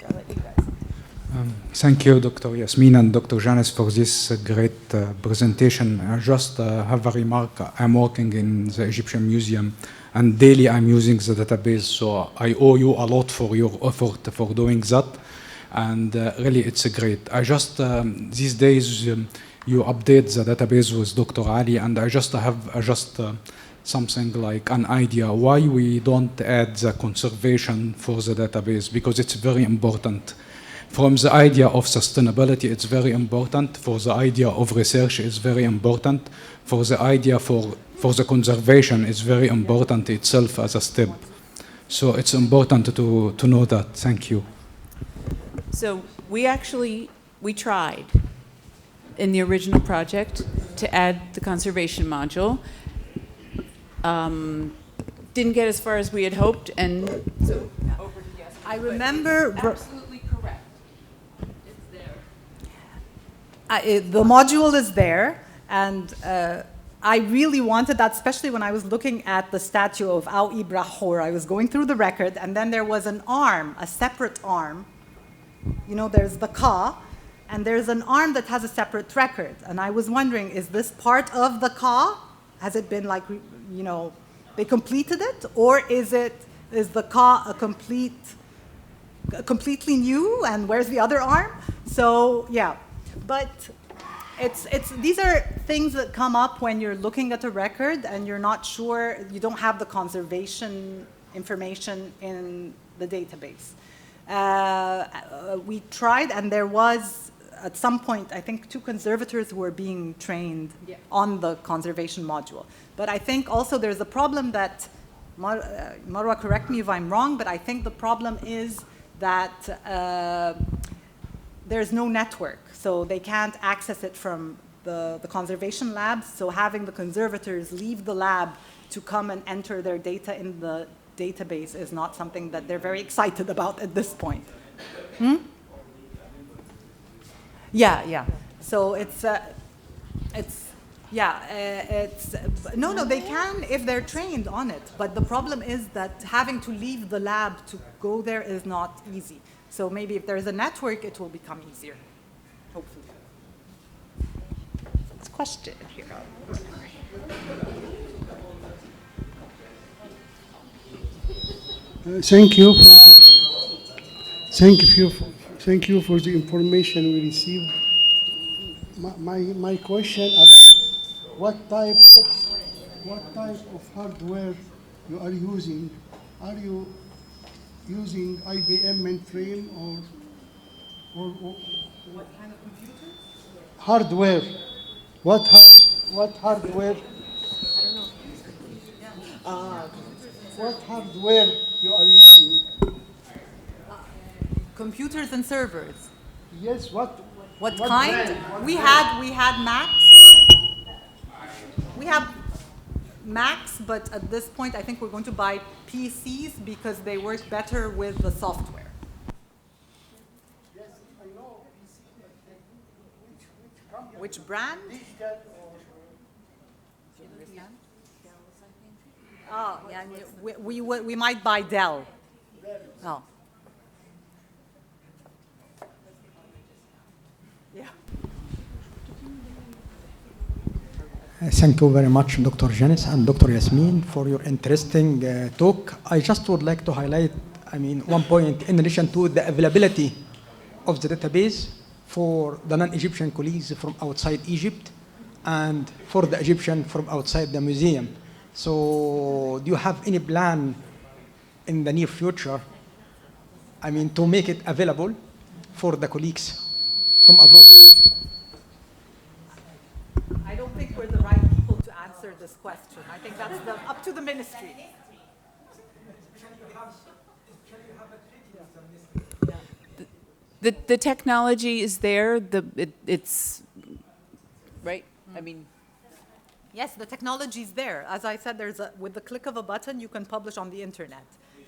I'll let you guys. Thank you, Dr. Yasmin and Dr. Janice, for this great presentation. I just have a remark. I'm working in the Egyptian Museum, and daily I'm using the database, so I owe you a lot for your effort for doing that. And really, it's great. I just, these days, you update the database with Dr. Ali, and I just have something like an idea why we don't add the conservation for the database, because it's very important. From the idea of sustainability, it's very important. For the idea of research, it's very important. For the idea for the conservation, it's very important itself as a step. So it's important to know that. Thank you. So we tried in the original project to add the conservation module. Didn't get as far as we had hoped, and so over to Yasmin. I remember... Absolutely correct. It's there. The module is there, and I really wanted that, especially when I was looking at the statue of Aw Ibrahor. I was going through the record, and then there was an arm, a separate arm. You know, there's the Ka, and there's an arm that has a separate record. And I was wondering, is this part of the Ka? Has it been like, you know, they completed it? Or is the Ka completely new, and where's the other arm? So, yeah. But these are things that come up when you're looking at a record and you're not sure, you don't have the conservation information in the database. We tried, and there was, at some point, I think 2 conservators were being trained on the conservation module. But I think also there's a problem that, Marwa, correct me if I'm wrong, but I think the problem is that there's no network, so they can't access it from the conservation labs. So having the conservators leave the lab to come and enter their data in the database is not something that they're very excited about at this point. Yeah. So no, they can if they're trained on it. But the problem is that having to leave the lab to go there is not easy. So maybe if there's a network, it will become easier, hopefully. Let's question here. Thank you for the information we received. My question about what type of hardware you are using? Are you using IBM mainframe or What kind of computers? hardware? What hardware? What hardware you are using? Computers and servers. Yes. What Kind? brand? We had Macs. We have Macs, but at this point, I think we're going to buy PCs because they work better with the software. Yes, I know. Which brand? Oh, yeah, we might buy Dell. Oh. Yeah. Thank you very much, Dr. Janice and Dr. Yasmin, for your interesting talk. I just would like to highlight, one point in relation to the availability of the database for the non-Egyptian colleagues from outside Egypt and for the Egyptian from outside the museum. So do you have any plan in the near future, to make it available for the colleagues from abroad? I don't think we're the right people to answer this question. I think that's up to the ministry. The technology is there. It's right. Yes, the technology is there. As I said, with the click of a button, you can publish on the internet.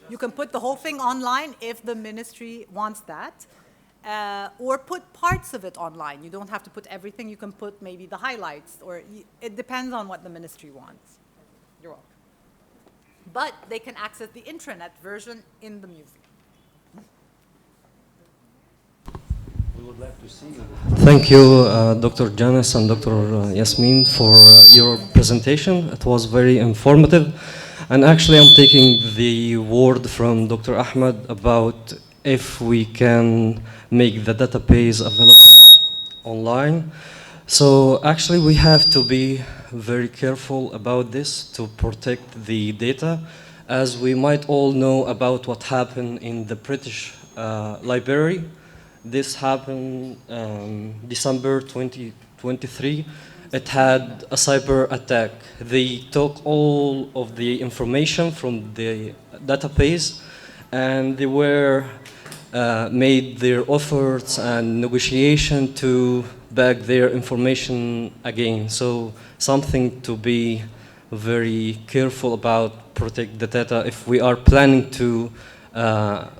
You can put the whole thing online if the ministry wants that, or put parts of it online. You don't have to put everything. You can put maybe the highlights, or it depends on what the ministry wants. You're welcome. But they can access the intranet version in the museum. Thank you, Dr. Janice and Dr. Yasmin, for your presentation. It was very informative. And actually, I'm taking the word from Dr. Ahmed about if we can make the database available online. So actually, we have to be very careful about this to protect the data, as we might all know about what happened in the British Library. This happened December 2023. It had a cyber attack. They took all of the information from the database, and they were made their efforts and negotiation to back their information again. So something to be very careful about, protect the data if we are planning to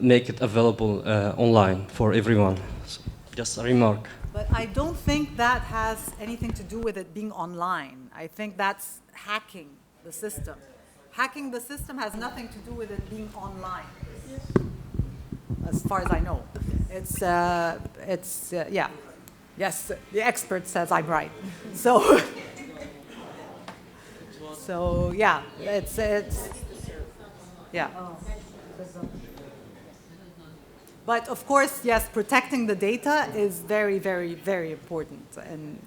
make it available online for everyone. So just a remark. But I don't think that has anything to do with it being online. I think that's hacking the system. Hacking the system has nothing to do with it being online, as far as I know. Yeah. Yes, the expert says I'm right. So, yeah, yeah. But of course, yes, protecting the data is very, very, very important. And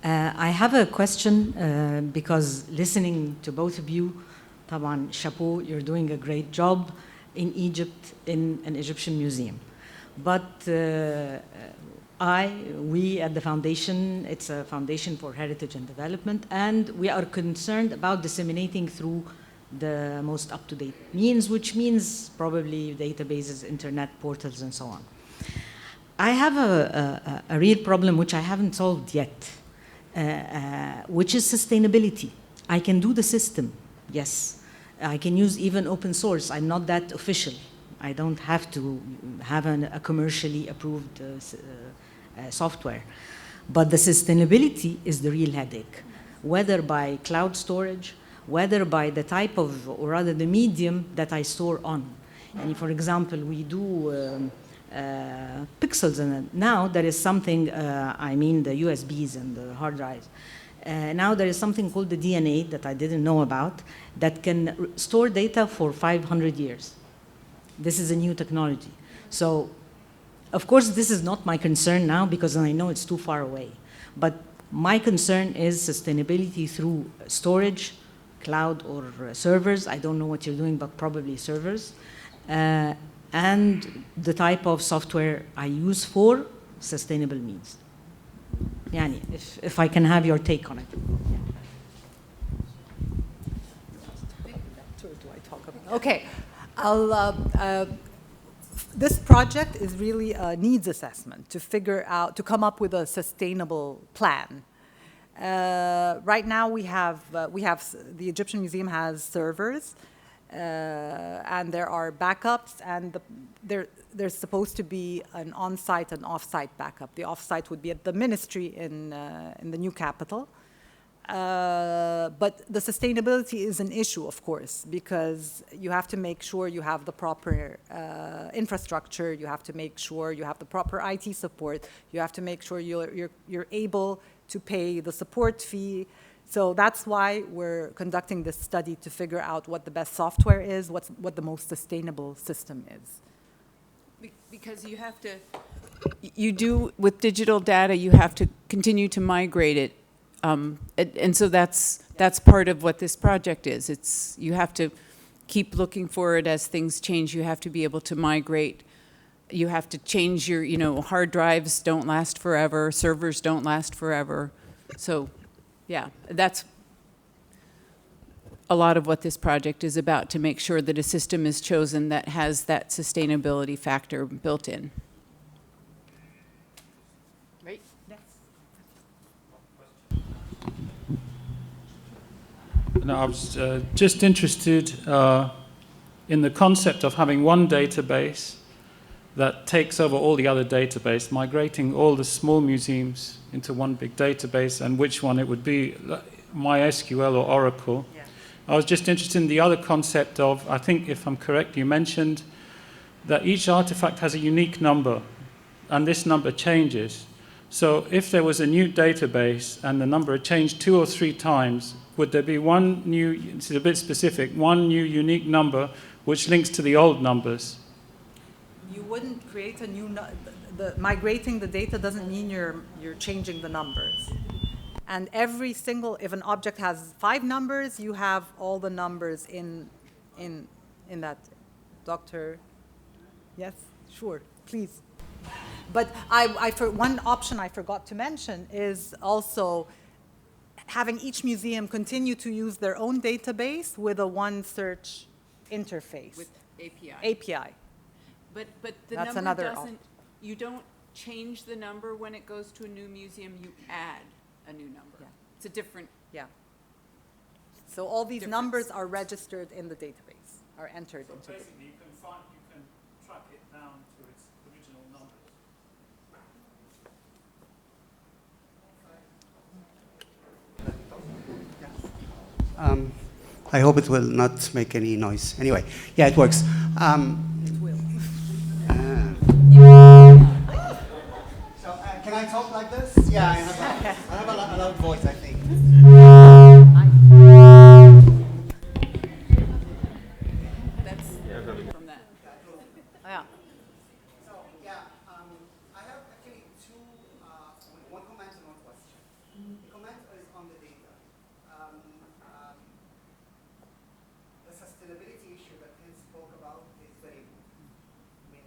I have a question because listening to both of you, طبعا chapeau, you're doing a great job in Egypt in an Egyptian museum. But we at the foundation, it's a foundation for heritage and development, and we are concerned about disseminating through the most up-to-date means, which means probably databases, internet portals, and so on. I have a real problem which I haven't solved yet, which is sustainability. I can do the system, yes. I can use even open source. I'm not that official. I don't have to have a commercially approved software. But the sustainability is the real headache, whether by cloud storage, whether by the type of, or rather the medium that I store on. And for example, we do pixels, and now there is something, I mean the USBs and the hard drives. Now there is something called the DNA that I didn't know about that can store data for 500 years. This is a new technology. So, of course, this is not my concern now because I know it's too far away. But my concern is sustainability through storage, cloud or servers. I don't know what you're doing, but probably servers. And the type of software I use for sustainable means. Yani, if I can have your take on it. Okay, this project is really a needs assessment to figure out, to come up with a sustainable plan. Right now we have the Egyptian Museum has servers, and there are backups, and there's supposed to be an on-site and off-site backup. The off-site would be at the ministry in the new capital. But the sustainability is an issue, of course, because you have to make sure you have the proper infrastructure, you have to make sure you have the proper IT support, you have to make sure you're able to pay the support fee. So that's why we're conducting this study to figure out what the best software is, what the most sustainable system is. Because you have to, you do, with digital data, you have to continue to migrate it. And so that's part of what this project is. You have to keep looking forward as things change. You have to be able to migrate. You have to change your, hard drives don't last forever, servers don't last forever. So, yeah, that's a lot of what this project is about, to make sure that a system is chosen that has that sustainability factor built in. Right? No, I was just interested in the concept of having one database that takes over all the other databases, migrating all the small museums into one big database, and which one it would be, MySQL or Oracle. Yeah. I was just interested in the other concept of, I think if I'm correct, you mentioned that each artifact has a unique number, and this number changes. So if there was a new database and the number had changed 2 or 3 times, would there be one new, this is a bit specific, one new unique number which links to the old numbers? You wouldn't create a new, migrating the data doesn't mean you're changing the numbers. And every single, if an object has 5 numbers, you have all the numbers in that. Doctor, yes, sure, please. But one option I forgot to mention is also having each museum continue to use their own database with a one search interface. With API. API. But the That's number another doesn't, you don't change the number when it goes to a new museum, you add a new number. Yeah. It's a different. Yeah. So all these numbers are registered in the database, are entered into the basically you can track it down to its original numbers. I hope it will not make any noise. Anyway, yeah, it works. It will. So can I talk like this? Yeah, I have a loud voice, I think. That's from that. Yeah. So yeah, I have actually one comment and one question. The comment is on the data. The sustainability issue that Ken spoke about is very good. I mean,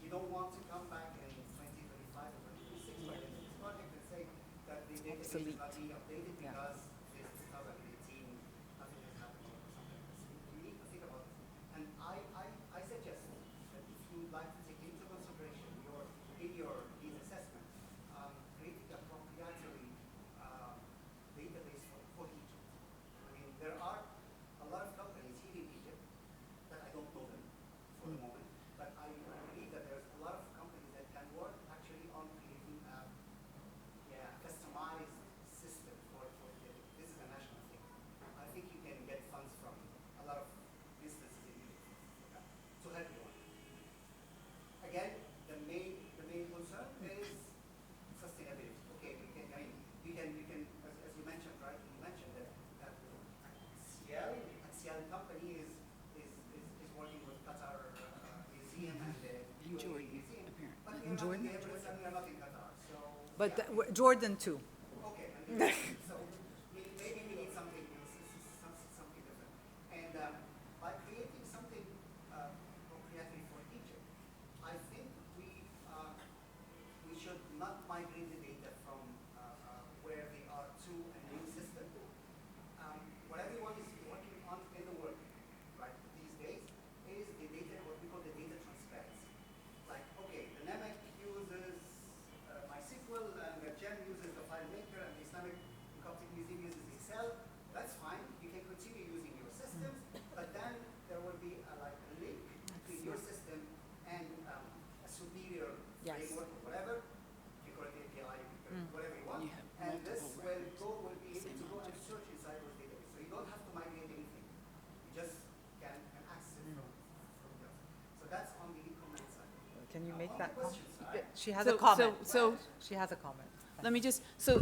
you don't want to come back in 2025 or 2026 by the end of this project and say that the database is not being updated because it's 2018, nothing has happened or something. You need to think about this. And I suggest that if you would like to take into consideration in your needs assessment, creating a proprietary database for Egypt. I mean, there are a lot of companies here in Egypt that I don't know them for the moment, but I believe that there's a lot of companies that can work actually on creating a customized system for the, this is a national thing. I think you help you on. Again, the main concern is sustainability. Okay, we can, as you mentioned, right? You mentioned that Axial company is working with Qatar Museum and the UAE Museum. But we are not in Qatar, we are not in Qatar, so. But yeah. Jordan too. Okay, so maybe we need something else, something different. And by creating something appropriately for Egypt, I think we should not migrate the data from where they are to a new system. What everyone is working on in the world, right, these days, is the data, what we call the data transparency. Like, okay, the NEMEC uses MySQL, and the GEM uses the FileMaker, and the Islamic Coptic Museum uses Excel. That's fine. You can continue using your systems, but then there will be a link between your system and a superior framework or whatever. You call it API, whatever you want. And this will be able to go and search inside those databases. So you don't have to migrate anything. You just can access it from there. So that's on the e-commerce side. Can you make On that the comment? question side, She has a comment. So She has a comment. let me just, so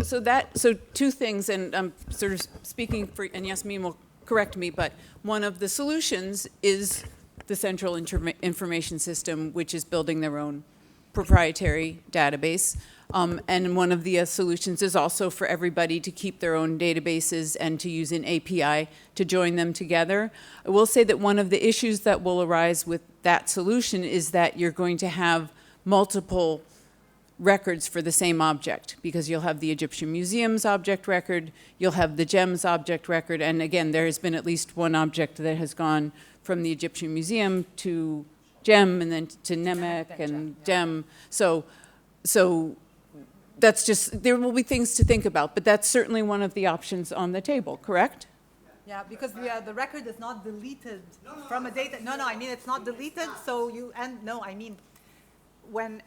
two things, and I'm sort of speaking for, and Yasmin will correct me, but one of the solutions is the central information system, which is building their own proprietary database. And one of the solutions is also for everybody to keep their own databases and to use an API to join them together. I will say that one of the issues that will arise with that solution is that you're going to have multiple records for the same object, because you'll have the Egyptian Museum's object record, you'll have the GEM's object record, and again, there has been at least one object that has gone from the Egyptian Museum to GEM and then to NEMEC and GEM. So that's just, there will be things to think about, but that's certainly one of the options on the table, correct? Yeah, because the record is not deleted from a data. No, I mean, it's not deleted, so you, and no, I mean,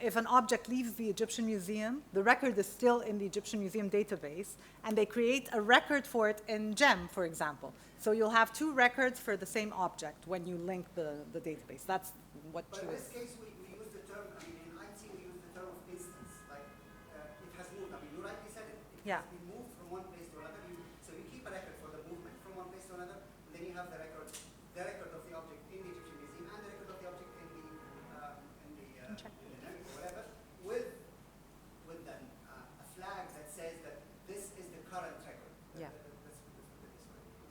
if an object leaves the Egyptian Museum, the record is still in the Egyptian Museum database, and they create a record for it in GEM, for example. So you'll have two records for the same object when you link the database. That's what but you in this case, we use the term, I mean, in IT, we use the term of instance. Like, it has moved. I mean, you rightly said it. It has been moved from one place to another. So you keep a record for the movement from one place to another, and then you have the record of the object in the Egyptian Museum and the record of the object in the NEMEC or whatever, with then a flag that says that this is the current record. Yeah.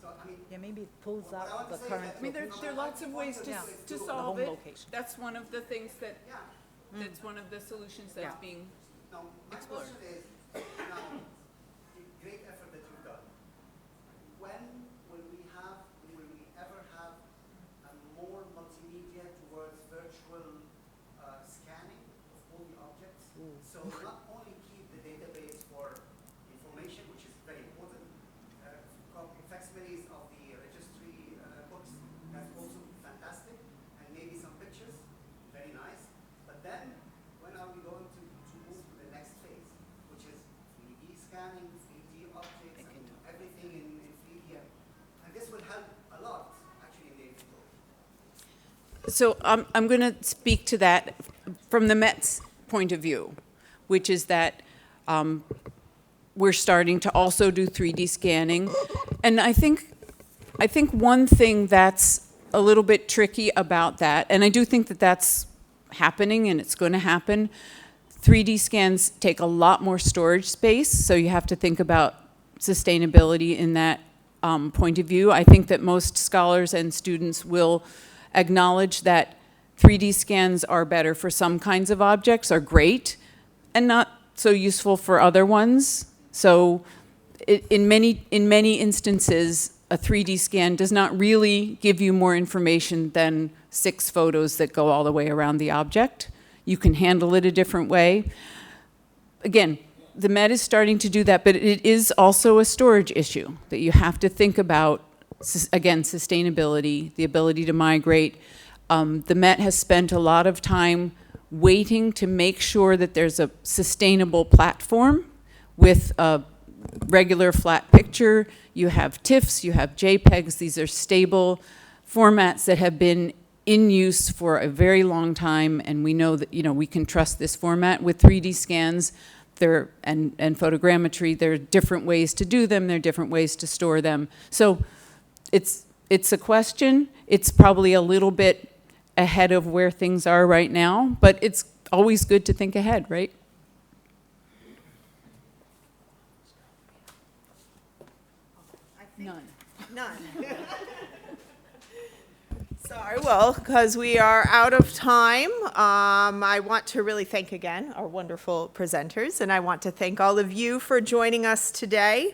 So, I mean, Yeah, maybe it pulls what I want out to the say is current. that- I mean, there are lots of ways to The solve home it. location. That's one of the things that, yeah. that's one of the solutions that's Yeah. being Now, my Explore. question is, now, the great effort that you've done, when will we ever have a more multimedia towards virtual scanning of all the objects? So not only keep the database for information, which is very important, facsimiles of the registry books, that's also fantastic, and maybe some pictures, very nice. But then, when are we going to move to the next phase, which is 3D scanning, 3D objects, and everything in 3D? And this will help a lot, actually, in the inventory. So I'm going to speak to that from the Met's point of view, which is that we're starting to also do 3D scanning. And I think one thing that's a little bit tricky about that, and I do think that that's happening and it's going to happen, 3D scans take a lot more storage space, so you have to think about sustainability in that point of view. I think that most scholars and students will acknowledge that 3D scans are better for some kinds of objects, are great, and not so useful for other ones. So in many instances, a 3D scan does not really give you more information than 6 photos that go all the way around the object. You can handle it a different way. Again, the Met is starting to do that, but it is also a storage issue that you have to think about. Again, sustainability, the ability to migrate. The Met has spent a lot of time waiting to make sure that there's a sustainable platform with a regular flat picture. You have TIFFs, you have JPEGs. These are stable formats that have been in use for a very long time, and we know that, we can trust this format. With 3D scans and photogrammetry, there are different ways to do them, there are different ways to store them. So it's a question. It's probably a little bit ahead of where things are right now, but it's always good to think ahead, right? None. Sorry, well, because we are out of time, I want to really thank again our wonderful presenters, and I want to thank all of you for joining us today.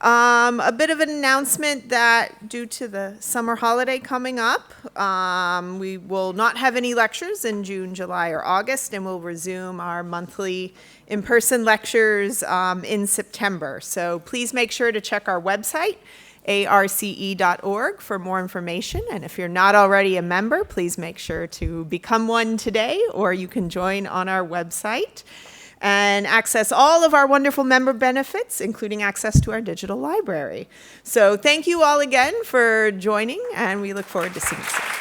A bit of an announcement that due to the summer holiday coming up, we will not have any lectures in June, July, or August, and we'll resume our monthly in-person lectures in September. So please make sure to check our website, arce.org, for more information. And if you're not already a member, please make sure to become one today, or you can join on our website and access all of our wonderful member benefits, including access to our digital library. So thank you all again for joining, and we look forward to seeing you soon.